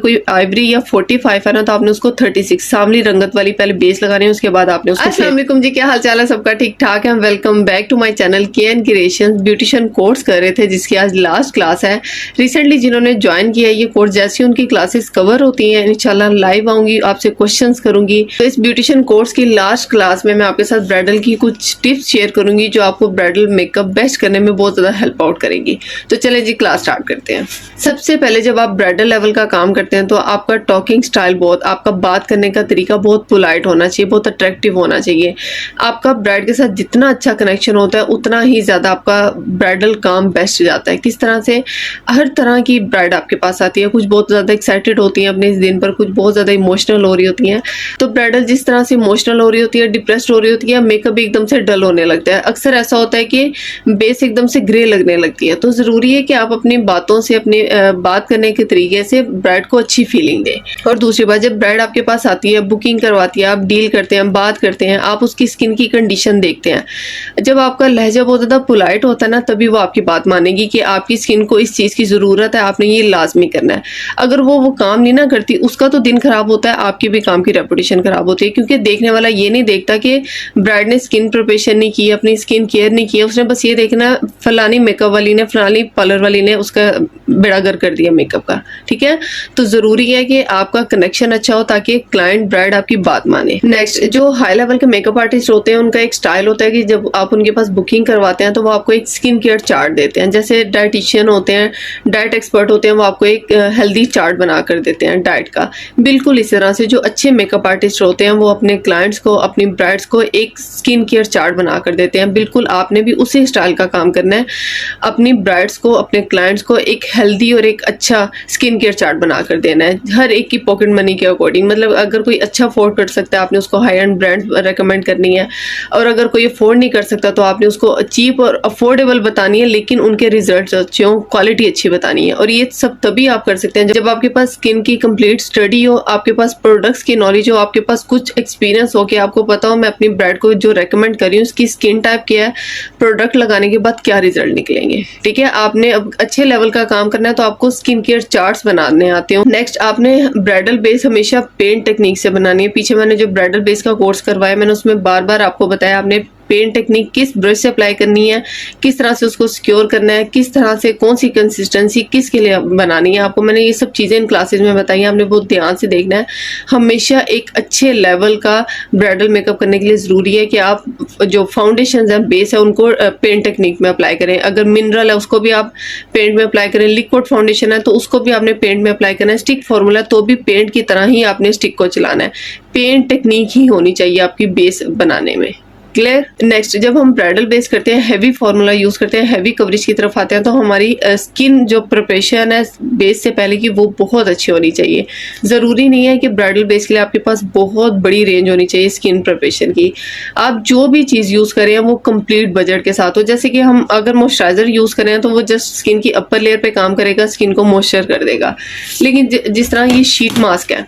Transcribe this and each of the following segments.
कोई आइवरी या 45 है ना तो आपने उसको 36 सांवली रंगत वाली पहले बेस लगानी है, उसके बाद आपने उसको। अस्सलाम वालेकुम जी, क्या हाल चाल है सबका? ठीक ठाक है। Welcome back to my channel KN creations. Beautician course कर रहे थे जिसकी आज लास्ट क्लास है। रिसेंटली जिन्होंने ज्वाइन किया ये कोर्स, जैसी उनकी क्लासेस कवर होती हैं इंशाल्लाह लाइव आऊंगी, आपसे क्वेश्चंस करूंगी। तो इस ब्यूटिशियन कोर्स की लास्ट क्लास में मैं आपके साथ ब्राइडल की कुछ टिप्स शेयर करूंगी जो आपको ब्राइडल मेकअप बेस्ट करने में बहुत ज्यादा हेल्प आउट करेंगी। तो चले जी क्लास स्टार्ट करते हैं। सबसे पहले जब आप ब्राइडल लेवल का काम करते हैं तो आपका टॉकिंग स्टाइल बहुत, आपका बात करने का तरीका बहुत पोलाइट होना चाहिए, बहुत अट्रैक्टिव होना चाहिए। आपका ब्राइड के साथ जितना अच्छा कनेक्शन होता है उतना ही ज़्यादा आपका ब्राइडल काम बेस्ट जाता है। किस तरह से? हर तरह की ब्राइड आपके पास आती है, कुछ बहुत ज़्यादा एक्साइटेड होती हैं अपने इस दिन पर, कुछ बहुत ज़्यादा इमोशनल हो रही होती हैं। तो ब्राइडल जिस तरह से इमोशनल हो रही होती है, डिप्रेस्ड हो रही होती है, मेकअप एकदम से डल होने लगता है। अक्सर ऐसा होता है कि बेस एकदम से ग्रे लगने लगती है। तो ज़रूरी है कि आप अपनी बातों से, अपने बात करने के तरीके से ब्राइड को अच्छी फीलिंग दें। और दूसरी बात, जब ब्राइड आपके पास आती है, बुकिंग करवाती है, आप डील करते हैं, बात करते हैं, आप उसकी स्किन की कंडीशन देखते हैं। जब आपका लहजा बहुत ज़्यादा पोलाइट होता है ना, तभी वो आपकी बात मानेगी कि आपकी स्किन को इस चीज़ की ज़रूरत है, आपने ये लाजमी करना है। अगर वो काम नहीं ना करती, उसका तो दिन खराब होता है, आपकी भी काम की रेपुटेशन खराब होती है। क्योंकि देखने वाला ये नहीं देखता कि ब्राइड ने स्किन प्रिपरेशन नहीं की, अपनी स्किन केयर नहीं की, उसने बस ये देखना फलानी मेकअप वाली ने, फलानी पार्लर वाली ने उसका बेड़ागर कर दिया मेकअप का। ठीक है, तो ज़रूरी है कि आपका कनेक्शन अच्छा हो ताकि क्लाइंट ब्राइड आपकी बात माने। नेक्स्ट, जो हाई लेवल के मेकअप आर्टिस्ट होते हैं उनका एक स्टाइल होता है कि जब आप उनके पास बुकिंग करवाते हैं तो वो आपको एक स्किन केयर चार्ट देते हैं। जैसे डाइटिशियन होते हैं, डाइट एक्सपर्ट होते हैं, वो आपको एक हेल्दी चार्ट बना कर देते हैं डाइट का। बिल्कुल इस तरह से जो अच्छे मेकअप आर्टिस्ट होते हैं वो अपने क्लाइंट्स को, अपनी ब्राइड्स को एक स्किन केयर चार्ट बना कर देते हैं। बिल्कुल आपने भी उसी स्टाइल का काम करना है, अपनी ब्राइड्स को, अपने क्लाइंट्स को एक हेल्दी और एक अच्छा स्किन केयर चार्ट बना कर देना है, हर एक की पॉकेट मनी के अकॉर्डिंग। मतलब अगर कोई अच्छा अफोर्ड कर सकता है आपने उसको हाई एंड ब्रांड रेकमेंड करनी है, और अगर कोई अफोर्ड नहीं कर सकता तो आपने उसको चीप और अफोर्डेबल बतानी है, लेकिन उनके रिजल्ट्स अच्छे हों, क्वालिटी अच्छी बतानी है। और ये सब तभी आप कर सकते हैं जब आपके पास स्किन की कंप्लीट स्टडी हो, आपके पास प्रोडक्ट्स की नॉलेज हो, आपके पास कुछ एक्सपीरियंस हो कि आपको पता हो मैं अपनी ब्राइड को जो रेकमेंड कर रही हूँ उसकी स्किन टाइप क्या है, प्रोडक्ट लगाने के बाद क्या रिजल्ट निकलेंगे। ठीक है, आपने अब अच्छे लेवल का काम करना है तो आपको स्किन केयर चार्ट्स बनाने आते हो। नेक्स्ट, आपने ब्राइडल बेस हमेशा पेंट टेक्निक से बनानी है। पीछे मैंने जो ब्राइडल बेस का कोर्स करवाया मैंने उसमें बार बार आपको बताया आपने पेंट टेक्निक किस ब्रश से अप्लाई करनी है, किस तरह से उसको सिक्योर करना है, किस तरह से कौन सी कंसिस्टेंसी किसके लिए बनानी है। आपको मैंने ये सब चीज़ें इन क्लासेस में बताई हैं, आपने बहुत ध्यान से देखना है। हमेशा एक अच्छे लेवल का ब्राइडल मेकअप करने के लिए ज़रूरी है कि आप जो फाउंडेशन है, बेस है, उनको पेंट टेक्निक में अप्लाई करें। अगर मिनरल है उसको भी आप पेंट में अप्लाई करें, लिक्विड फाउंडेशन है तो उसको भी आपने पेंट में अप्लाई करना है, स्टिक फॉर्मूला तो भी पेंट की तरह ही आपने स्टिक को चलाना है। पेंट टेक्निक ही होनी चाहिए आपकी बेस बनाने में। क्लियर? नेक्स्ट, जब हम ब्राइडल बेस करते हैं, हैवी फार्मूला यूज करते हैं, हैवी कवरेज की तरफ आते हैं तो हमारी स्किन जो प्रिपरेशन है बेस से पहले की वो बहुत अच्छी होनी चाहिए। ज़रूरी नहीं है कि ब्राइडल बेस के लिए आपके पास बहुत बड़ी रेंज होनी चाहिए स्किन प्रिपरेशन की। आप जो भी चीज़ यूज़ करें वो कंप्लीट बजट के साथ हो। जैसे कि हम अगर मॉइस्चराइजर यूज़ करें तो वो जस्ट स्किन की अपर लेयर पे काम करेगा, स्किन को मॉइस्चर कर देगा। लेकिन जिस तरह ये शीट मास्क है,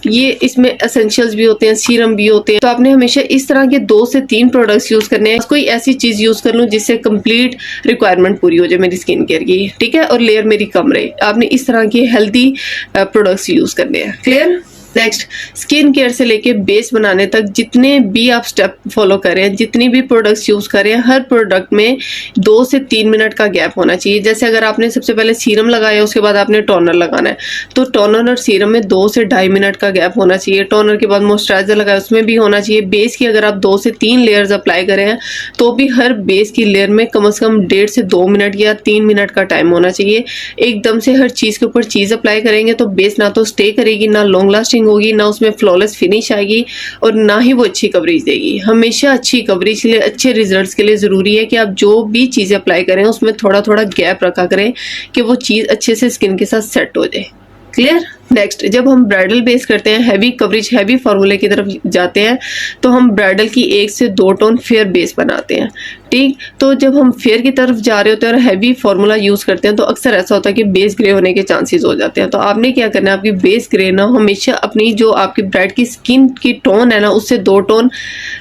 ये इसमें एसेंशियल्स भी होते हैं, सीरम भी होते हैं, तो आपने हमेशा इस तरह के 2 से 3 प्रोडक्ट्स यूज करने हैं। कोई ऐसी चीज यूज कर लूं जिससे कंप्लीट रिक्वायरमेंट पूरी हो जाए मेरी स्किन केयर की। ठीक है, और लेयर मेरी कम रहे। आपने इस तरह के हेल्दी प्रोडक्ट्स यूज करने हैं। क्लियर? नेक्स्ट, स्किन केयर से लेके बेस बनाने तक जितने भी आप स्टेप फॉलो करें, जितनी भी प्रोडक्ट्स यूज करें, हर प्रोडक्ट में 2 से 3 मिनट का गैप होना चाहिए। जैसे अगर आपने सबसे पहले सीरम लगाया उसके बाद आपने टोनर लगाना है तो टोनर और सीरम में 2 से 2.5 मिनट का गैप होना चाहिए। टोनर के बाद मॉइस्चराइजर लगाया उसमें भी होना चाहिए। बेस की अगर आप 2 से 3 लेयर्स अप्लाई करें हैं तो भी हर बेस की लेयर में कम से कम 1.5 से 2 मिनट या 3 मिनट का टाइम होना चाहिए। एकदम से हर चीज के ऊपर चीज अप्लाई करेंगे तो बेस ना तो स्टे करेगी, ना लॉन्ग लास्टिंग होगी, ना उसमें फ्लॉलेस फिनिश आएगी, और ना ही वो अच्छी कवरेज देगी। हमेशा अच्छी कवरेज के लिए, अच्छे रिजल्ट्स के लिए ज़रूरी है कि आप जो भी चीज़ें अप्लाई करें उसमें थोड़ा थोड़ा गैप रखा करें कि वो चीज़ अच्छे से स्किन के साथ सेट हो जाए। क्लियर? नेक्स्ट, जब हम ब्राइडल बेस करते हैं, हैवी कवरेज, हैवी फार्मूले की तरफ जाते हैं तो हम ब्राइडल की 1 से 2 टोन फेयर बेस बनाते हैं। ठीक, तो जब हम फेयर की तरफ जा रहे होते हैं और हैवी फार्मूला यूज करते हैं तो अक्सर ऐसा होता है कि बेस ग्रे होने के चांसेस हो जाते हैं। तो आपने क्या करना है, आपकी बेस ग्रे ना हमेशा अपनी जो आपकी ब्राइड की स्किन की टोन है ना उससे 2 टोन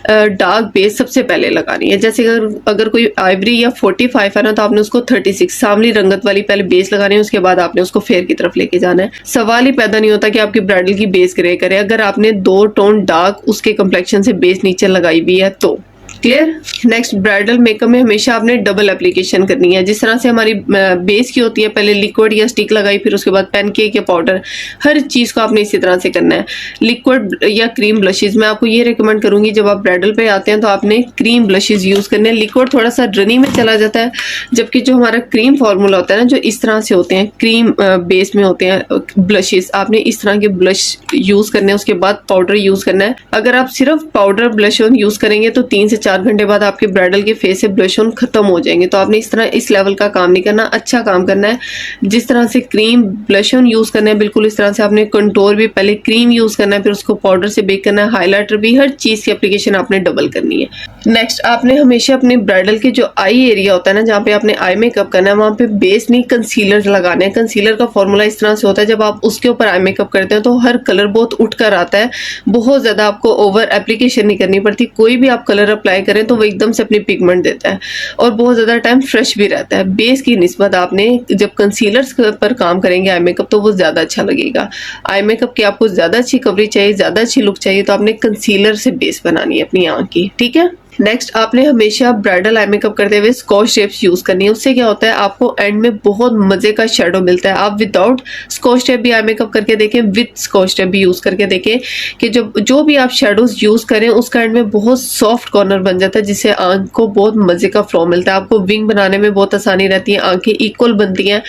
डार्क बेस सबसे पहले लगानी है। जैसे अगर कोई आइवरी या 45 है ना तो आपने उसको 36 सांवली रंगत वाली पहले बेस लगानी है, उसके बाद आपने उसको फेयर की तरफ लेके जाना है। सवाल ही पैदा नहीं होता कि आपकी ब्राइडल की बेस ग्रे करे अगर आपने 2 टोन डार्क उसके कम्प्लेक्शन से बेस नीचे लगाई हुई है तो। क्लियर। नेक्स्ट, ब्राइडल मेकअप में हमेशा आपने डबल एप्लीकेशन करनी है। जिस तरह से हमारी बेस की होती है, पहले लिक्विड या स्टिक लगाई, फिर उसके बाद पैनकेक या पाउडर, हर चीज़ को आपने इसी तरह से करना है। लिक्विड या क्रीम ब्लशेज मैं आपको ये रिकमेंड करूंगी, जब आप ब्राइडल पे आते हैं तो आपने क्रीम ब्लशेज यूज़ करने हैं। लिक्विड थोड़ा सा ड्रनी में चला जाता है, जबकि जो हमारा क्रीम फॉर्मूला होता है ना, जो इस तरह से होते हैं, क्रीम बेस में होते हैं ब्लशेज, आपने इस तरह के ब्लश यूज़ करने हैं। उसके बाद पाउडर यूज़ करना है। अगर आप सिर्फ पाउडर ब्लश ऑन यूज़ करेंगे तो 3 से 4 घंटे बाद आपके ब्राइडल के फेस से ब्लश ऑन खत्म हो जाएंगे। तो आपने इस तरह इस लेवल का काम नहीं करना, अच्छा काम करना है। जिस तरह से क्रीम ब्लश ऑन यूज करना है, बिल्कुल इस तरह से आपने कंटूर भी पहले क्रीम यूज करना है, फिर उसको पाउडर से बेक करना है। हाइलाइटर भी, हर चीज की एप्लीकेशन आपने डबल करनी है। नेक्स्ट, आपने हमेशा अपने ब्राइडल के जो आई एरिया होता है ना, जहाँ पे आपने आई मेकअप करना है, वहाँ पे बेस नहीं कंसीलर लगाना है। कंसीलर का फॉर्मूला इस तरह से होता है, जब आप उसके ऊपर आई मेकअप करते हैं तो हर कलर बहुत उठ कर आता है, बहुत ज्यादा आपको ओवर एप्लीकेशन नहीं करनी पड़ती। कोई भी आप कलर अप्लाई करें तो वो एकदम से अपनी पिगमेंट देता है और बहुत ज़्यादा टाइम फ्रेश भी रहता है। बेस की निस्बत आपने जब कंसीलर्स पर काम करेंगे आई मेकअप, तो वो ज़्यादा अच्छा लगेगा। आई मेकअप की आपको ज़्यादा अच्छी कवरेज चाहिए, ज़्यादा अच्छी लुक चाहिए, तो आपने कंसीलर से बेस बनानी है अपनी आँख की। ठीक है। नेक्स्ट, आपने हमेशा ब्राइडल आई मेकअप करते हुए स्कॉच टेप्स यूज करनी है। उससे क्या होता है, आपको एंड में बहुत मजे का शेडो मिलता है। आप विदाउट स्कॉच टेप भी आई मेकअप करके देखें, विद स्कॉच टेप भी यूज करके देखें कि जो भी आप शेडोज यूज करें उसका एंड में बहुत सॉफ्ट कॉर्नर बन जाता है, जिससे आंख को बहुत मजे का फ्लो मिलता है। आपको विंग बनाने में बहुत आसानी रहती है, आंखें इक्वल बनती हैं,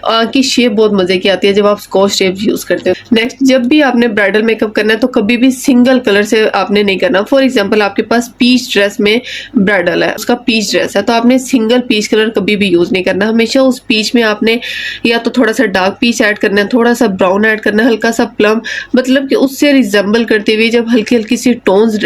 आंख की शेप बहुत मजे की आती है जब आप स्कॉच टेप यूज करते हो। नेक्स्ट, जब भी आपने ब्राइडल मेकअप करना है तो कभी भी सिंगल कलर से आपने नहीं करना। फॉर एग्जाम्पल, आपके पास पीच ड्रेस में ब्राइडल है, उसका पीच ड्रेस है, तो आपने सिंगल पीच कलर कभी भी यूज नहीं करना। हमेशा उस पीच में आपने या तो थोड़ा सा डार्क पीच ऐड करना है, थोड़ा सा ब्राउन ऐड करना है, हल्का सा प्लम, मतलब कि उससे रिजेंबल करते हुए जब हल्की हल्की सी टोन्स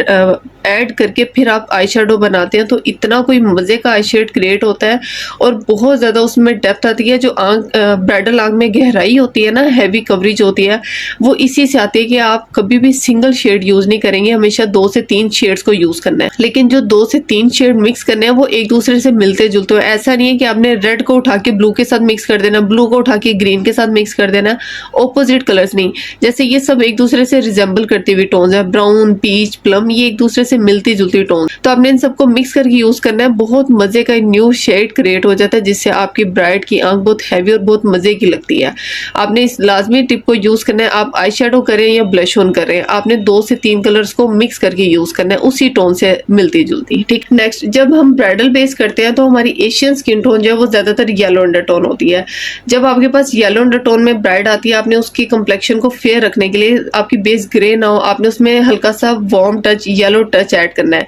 ऐड करके फिर आप आई शेडो बनाते हैं तो इतना कोई मजे का आई शेड क्रिएट होता है और बहुत ज्यादा उसमें डेप्थ आती है। जो आंख ब्राइडल आंख में गहराई होती है ना, हैवी कवरेज होती है, वो इसी से आती है कि आप कभी भी सिंगल शेड यूज नहीं करेंगे, हमेशा 2 से 3 शेड्स को यूज करना है। लेकिन जो 2 से 3 शेड मिक्स करने हैं वो एक दूसरे से मिलते जुलते हो। ऐसा नहीं है कि आपने रेड को उठा के ब्लू के साथ मिक्स कर देना, ब्लू को उठा के ग्रीन के साथ मिक्स कर देना, ऑपोजिट कलर्स नहीं। जैसे ये सब एक दूसरे से रिजेंबल करती हुई टोन्स है, ब्राउन, पीच, प्लम, ये एक दूसरे से मिलती जुलती टोन, तो आपने इन सबको मिक्स करके यूज करना है। बहुत मजे का न्यू शेड क्रिएट हो जाता है, जिससे आपकी ब्राइड की आंख बहुत हैवी और बहुत मजे की लगती है। आपने इस लाजमी टिप को यूज करना है, आप आई शेडो करें या ब्लश ऑन करें, आपने 2 से 3 कलर्स को मिक्स करके यूज करना है, उसी टोन से मिलती जुलती। ठीक। नेक्स्ट, जब हम ब्राइडल बेस करते हैं तो हमारी एशियन स्किन टोन जो है वो ज्यादातर येलो अंडरटोन होती है। जब आपके पास येलो अंडरटोन में ब्राइड आती है, आपने उसकी कम्प्लेक्शन को फेयर रखने के लिए, आपकी बेस ग्रे ना हो, आपने उसमें हल्का सा warm touch, yellow touch add करना है।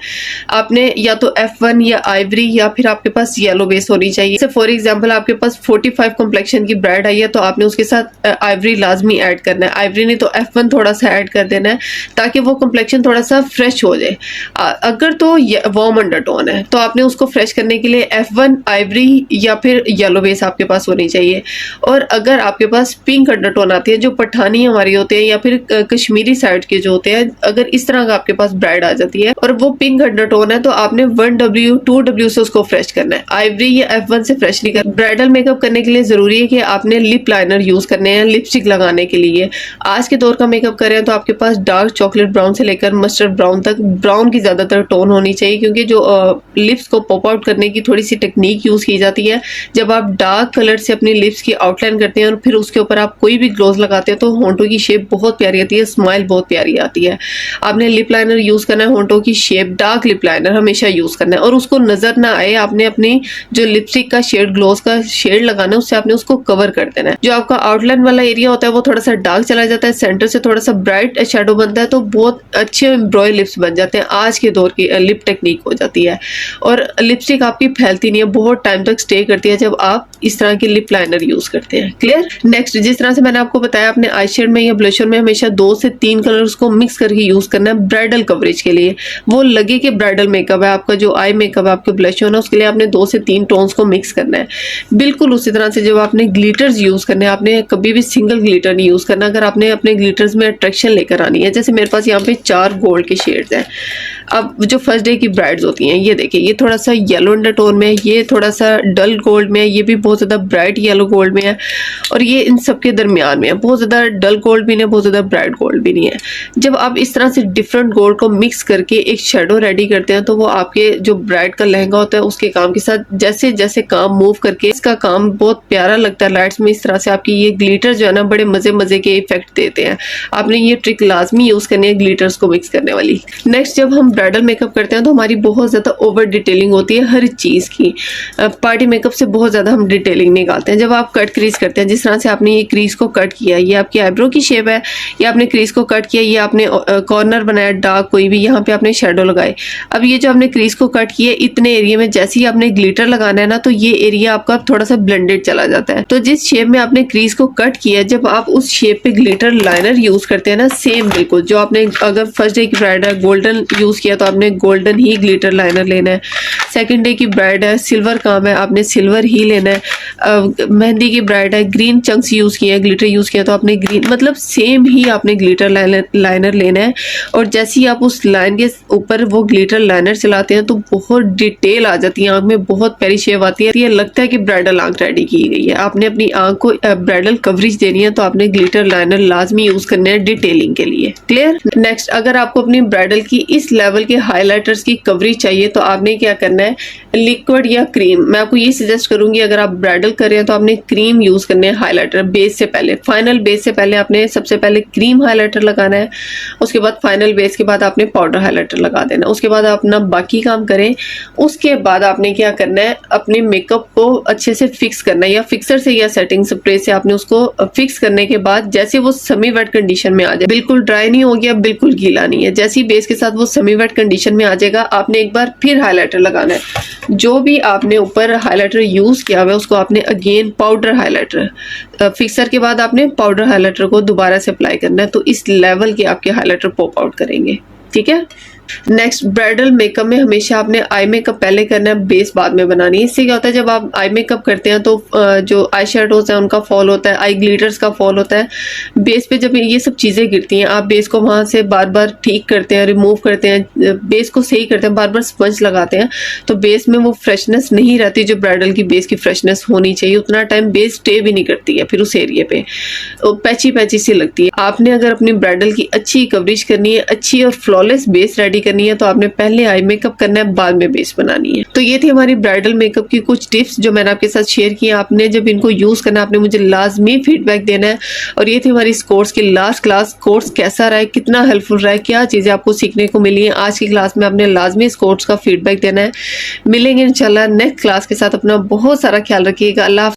आपने या तो F1 या आइवरी या फिर आपके पास येलो बेस होनी चाहिए। फॉर एग्जांपल, आपके पास 45 कम्प्लेक्शन की ब्राइड आई है तो आपने उसके साथ आइवरी लाजमी ऐड करना है। आइवरी नहीं तो F1 थोड़ा सा ऐड कर देना है ताकि वो कम्प्लेक्शन थोड़ा सा फ्रेश हो जाए। अगर तो वार्म अंडरटोन है तो आपने उसको फ्रेश करने के लिए F1, आइवरी या फिर येलो बेस आपके पास होनी चाहिए। और अगर आपके पास पिंक अंडरटोन आती है, जो पठानी हमारी होते हैं या फिर कश्मीरी साइड के जो होते हैं, अगर इस तरह का आपके पास ब्राइड आ जाती है और वो पिंक अंडरटोन है तो आपने 1W 2W से उसको फ्रेश करना है, आइवरी या F1 से फ्रेश नहीं करना। ब्राइडल मेकअप करने के लिए जरूरी है कि आपने लिप लाइनर यूज करने हैं लिपस्टिक लगाने के लिए। आज के दौर का मेकअप करें तो आपके पास डार्क चॉकलेट ब्राउन से लेकर मस्टर्ड ब्राउन तक, ब्राउन की ज्यादातर टोन होनी चाहिए, क्योंकि जो लिप्स को पॉप आउट करने की थोड़ी सी टेक्निक यूज की जाती है। जब आप डार्क कलर से अपनी लिप्स की आउटलाइन करते हैं और फिर उसके ऊपर आप कोई भी ग्लोज लगाते हैं तो होंठों की शेप बहुत प्यारी आती है, स्माइल बहुत प्यारी आती है। आपने लिप लाइनर यूज करना है, होंठों की शेप, डार्क लिप लाइनर हमेशा यूज करना है और उसको नजर ना आए। आपने अपनी जो लिपस्टिक का शेड, ग्लोज का शेड लगाना है, उससे आपने उसको कवर कर देना है। जो आपका आउटलाइन वाला एरिया होता है वो थोड़ा सा डार्क चला जाता है, सेंटर से थोड़ा सा ब्राइट शेडो बनता है, तो बहुत अच्छे एम्ब्रॉय लिप्स बन जाते हैं। आज के दौर की लिप टेक्निक हो जाती है और लिपस्टिक आपकी फैलती नहीं है, बहुत टाइम तक स्टे करती है जब आप इस तरह की लिप लाइनर यूज करते हैं। क्लियर। नेक्स्ट, जिस तरह से मैंने आपको बताया, अपने आई शेड में या ब्लशर में हमेशा 2 से 3 कलर्स को मिक्स करके यूज करना है ब्राइडल कवरेज के लिए। वो लगे कि ब्राइडल मेकअप है, आपका जो आई मेकअप है, आपके ब्लश है, उसके लिए आपने 2 से 3 टोन्स को मिक्स करना है। बिल्कुल उसी तरह से जब आपने ग्लिटर्स यूज करने हैं, आपने कभी भी सिंगल ग्लिटर नहीं यूज करना। अगर आपने अपने ग्लिटर्स में अट्रैक्शन लेकर आनी है, जैसे मेरे पास यहाँ पे 4 गोल्ड के शेड्स हैं, अब जो फर्स्ट डे की ब्राइड्स होती हैं, ये देखिए, ये थोड़ा सा येलो अंडरटोन में है, ये थोड़ा सा डल गोल्ड में है, ये भी बहुत ज़्यादा ब्राइट येलो गोल्ड में है, और ये इन सब के दरमियान में है, बहुत ज़्यादा डल गोल्ड भी नहीं है, बहुत ज़्यादा ब्राइट गोल्ड भी नहीं है। जब आप इस तरह से डिफरेंट गोल्ड को मिक्स करके एक शेडो रेडी करते हैं तो वो आपके जो ब्राइड का लहंगा होता है उसके काम के साथ जैसे जैसे काम मूव करके इसका काम बहुत प्यारा लगता है लाइट्स में। इस तरह से आपकी ये ग्लिटर जो है ना बड़े मजे मजे के इफेक्ट देते हैं। आपने ये ट्रिक लाजमी यूज करनी है ग्लिटर्स को मिक्स करने वाली। नेक्स्ट, जब हम ब्राइडल मेकअप करते हैं तो हमारी बहुत ज्यादा ओवर डिटेलिंग होती है हर चीज की। पार्टी मेकअप से बहुत ज्यादा हम डिटेलिंग निकालते हैं। जब आप कट क्रीज करते हैं, जिस तरह से आपने ये क्रीज को कट किया, ये आपकी आईब्रो की शेप है, ये आपने क्रीज को कट किया, ये आपने कॉर्नर बनाया डार्क कोई भी, यहाँ पे आपने शेडो लगाए। अब ये जो आपने क्रीज को कट किया, इतने एरिया में जैसे ही आपने ग्लिटर लगाना है ना तो ये एरिया आपका थोड़ा सा ब्लेंडेड चला जाता है। तो जिस शेप में आपने क्रीज को कट किया, जब आप उस शेप पे ग्लिटर लाइनर यूज करते हैं ना, सेम बिल्कुल जो आपने अगर फर्स्ट डे की ब्राइड है गोल्डन यूज किया तो आपने गोल्डन ही ग्लिटर लाइनर लेना है। सेकंड डे की ब्राइड है सिल्वर काम है, आपने सिल्वर ही लेना है। मेहंदी की ब्राइड है ग्रीन चंक्स यूज किया है, ग्लिटर यूज किया तो आपने ग्रीन, मतलब सेम ही आपने ग्लिटर लाइनर लेना है। और जैसे ही आप उस लाइन के ऊपर वो ग्लिटर लाइनर चलाते हैं तो बहुत डिटेल आ जाती है, आंख में बहुत प्यारी शेप आती है। ये लगता है कि ब्राइडल आंख रेडी की गई है। आपने अपनी आंख को ब्राइडल कवरेज देनी है तो आपने ग्लिटर लाइनर लाजमी यूज करना है डिटेलिंग के लिए। क्लियर? नेक्स्ट, अगर आपको अपनी ब्राइडल की इस लेवल के हाइलाइटर्स की कवरेज चाहिए तो आपने क्या करना है, लिक्विड या क्रीम। मैं आपको ये सजेस्ट करूंगी अगर आप ब्राइडल कर रहे हैं तो आपने क्रीम यूज करने है हाइलाइटर बेस से पहले। फाइनल बेस से पहले आपने सबसे पहले क्रीम हाइलाइटर लगाना है, उसके बाद फाइनल बेस के बाद आपने पाउडर हाइलाइटर लगा देना। उसके बाद आप अपना बाकी काम करें। उसके बाद आपने क्या करना है, अपने मेकअप को अच्छे से फिक्स करना है, या फिक्सर से या सेटिंग स्प्रे से आपने उसको फिक्स करने के बाद जैसे वो सेमी वेट कंडीशन में आ जाए, बिल्कुल ड्राई नहीं हो गया, बिल्कुल गीला नहीं है, जैसे ही बेस के साथ वो सेमी वेट कंडीशन में आ जाएगा, आपने एक बार फिर हाइलाइटर लगाना है। जो भी आपने ऊपर हाइलाइटर यूज किया हुआ है उसको आपने अगेन पाउडर हाइलाइटर, फिक्सर के बाद आपने पाउडर हाइलाइटर को दोबारा से अप्लाई करना है, तो इस लेवल के आपके हाइलाइटर पॉप आउट करेंगे। ठीक है। नेक्स्ट, ब्राइडल मेकअप में हमेशा आपने आई मेकअप पहले करना है, बेस बाद में बनानी है। इससे क्या होता है, जब आप आई मेकअप करते हैं तो जो आई शेडोज हैं उनका फॉल होता है, आई ग्लिटर्स का फॉल होता है। बेस पे जब ये सब चीज़ें गिरती हैं, आप बेस को वहाँ से बार बार ठीक करते हैं, रिमूव करते हैं, बेस को सही करते हैं, बार बार स्पंज लगाते हैं, तो बेस में वो फ्रेशनेस नहीं रहती जो ब्राइडल की बेस की फ्रेशनेस होनी चाहिए। उतना टाइम बेस स्टे भी नहीं करती है, फिर उस एरिया पे पैची पैची सी लगती है। आपने अगर अपनी ब्राइडल की अच्छी कवरेज करनी है, अच्छी और फ्लॉलेस बेस रेडी करनी है, तो आपने पहले आई मेकअप करना है, बाद में बेस बनानी है। तो ये थी हमारी ब्राइडल मेकअप की कुछ टिप्स जो मैंने आपके साथ शेयर की। आपने जब इनको यूज करना आपने मुझे लाजमी फीडबैक देना है। और ये थी हमारी इस कोर्स की लास्ट क्लास। कोर्स कैसा रहा है, कितना हेल्पफुल रहा है, क्या चीजें आपको सीखने को मिली है आज की क्लास में, आपने लाजमी इस कोर्स का फीडबैक देना है। मिलेंगे इंशाल्लाह नेक्स्ट क्लास के साथ। अपना बहुत सारा ख्याल रखिएगा। अल्लाह।